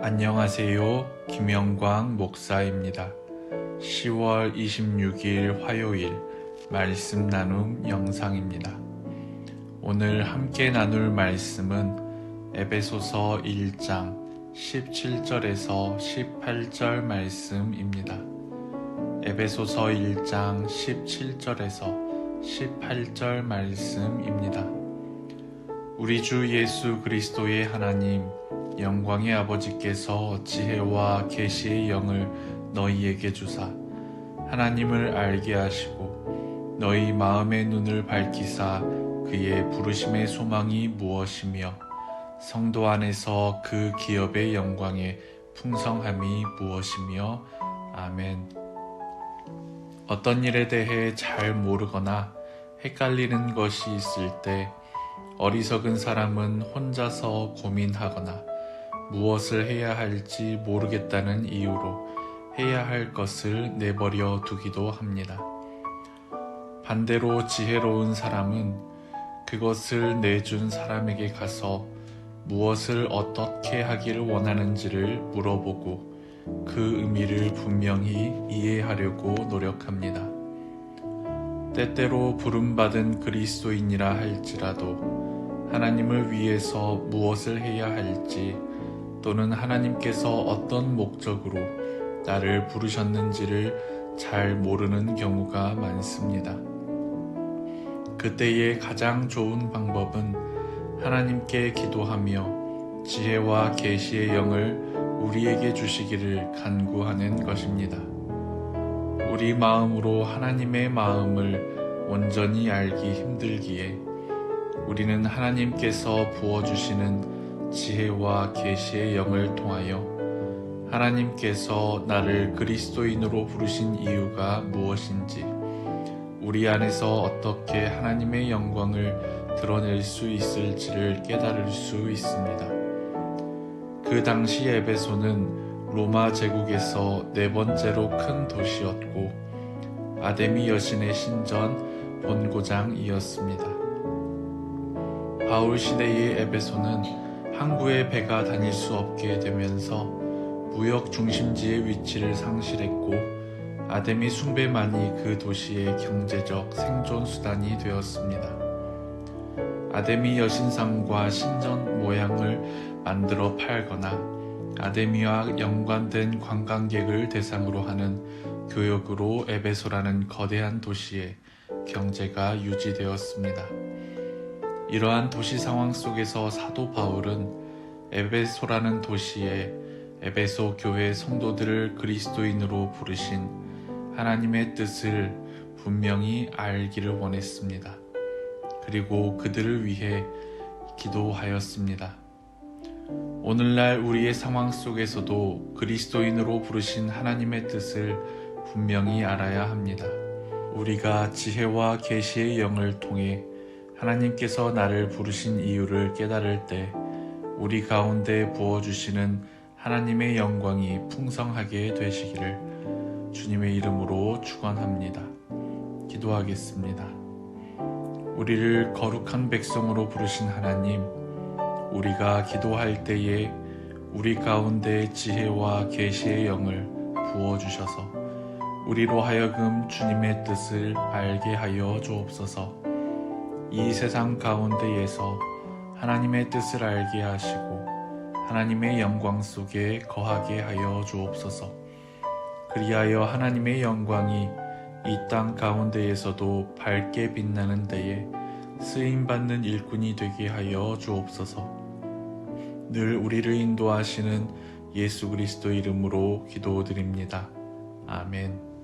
안녕하세요. 김영광 목사입니다. 10월 26일 화요일 말씀 나눔 영상입니다. 오늘 함께 나눌 말씀은 에베소서 1장 17절에서 18절 말씀입니다. 에베소서 1장 17절에서 18절 말씀입니다. 우리 주 예수 그리스도의 하나님 영광의 아버지께서 지혜와 계시의 영을 너희에게 주사 하나님을 알게 하시고 너희 마음의 눈을 밝히사 그의 부르심의 소망이 무엇이며 성도 안에서 그 기업의 영광의 풍성함이 무엇이며 아멘. 어떤 일에 대해 잘 모르거나 헷갈리는 것이 있을 때 어리석은 사람은 혼자서 고민하거나 무엇을 해야 할지 모르겠다는 이유로 해야 할 것을 내버려 두기도 합니다. 반대로 지혜로운 사람은 그것을 내준 사람에게 가서 무엇을 어떻게 하기를 원하는지를 물어보고 그 의미를 분명히 이해하려고 노력합니다. 때때로 부름받은 그리스도인이라 할지라도 하나님을 위해서 무엇을 해야 할지 또는 하나님께서 어떤 목적으로 나를 부르셨는지를 잘 모르는 경우가 많습니다. 그때의 가장 좋은 방법은 하나님께 기도하며 지혜와 계시의 영을 우리에게 주시기를 간구하는 것입니다. 우리 마음으로 하나님의 마음을 온전히 알기 힘들기에 우리는 하나님께서 부어주시는 지혜와 계시의 영을 통하여 하나님께서 나를 그리스도인으로 부르신 이유가 무엇인지 우리 안에서 어떻게 하나님의 영광을 드러낼 수 있을지를 깨달을 수 있습니다. 그 당시 에베소는 로마 제국에서 네 번째로 큰 도시였고 아데미 여신의 신전 본고장이었습니다. 바울 시대의 에베소는 항구에 배가 다닐 수 없게 되면서 무역 중심지의 위치를 상실했고 아데미 숭배만이 그 도시의 경제적 생존 수단이 되었습니다. 아데미 여신상과 신전 모양을 만들어 팔거나 아데미와 연관된 관광객을 대상으로 하는 교역으로 에베소라는 거대한 도시의 경제가 유지되었습니다. 이러한 도시 상황 속에서 사도 바울은 에베소라는 도시에 에베소 교회 성도들을 그리스도인으로 부르신 하나님의 뜻을 분명히 알기를 원했습니다. 그리고 그들을 위해 기도하였습니다. 오늘날 우리의 상황 속에서도 그리스도인으로 부르신 하나님의 뜻을 분명히 알아야 합니다. 우리가 지혜와 계시의 영을 통해 하나님께서 나를 부르신 이유를 깨달을 때 우리 가운데 부어주시는 하나님의 영광이 풍성하게 되시기를 주님의 이름으로 축원합니다. 기도하겠습니다. 우리를 거룩한 백성으로 부르신 하나님, 우리가 기도할 때에 우리 가운데 지혜와 계시의 영을 부어주셔서 우리로 하여금 주님의 뜻을 알게 하여 주옵소서. 이 세상 가운데에서 하나님의 뜻을 알게 하시고 하나님의 영광 속에 거하게 하여 주옵소서. 그리하여 하나님의 영광이 이 땅 가운데에서도 밝게 빛나는 데에 쓰임받는 일꾼이 되게 하여 주옵소서. 늘 우리를 인도하시는 예수 그리스도 이름으로 기도드립니다. 아멘.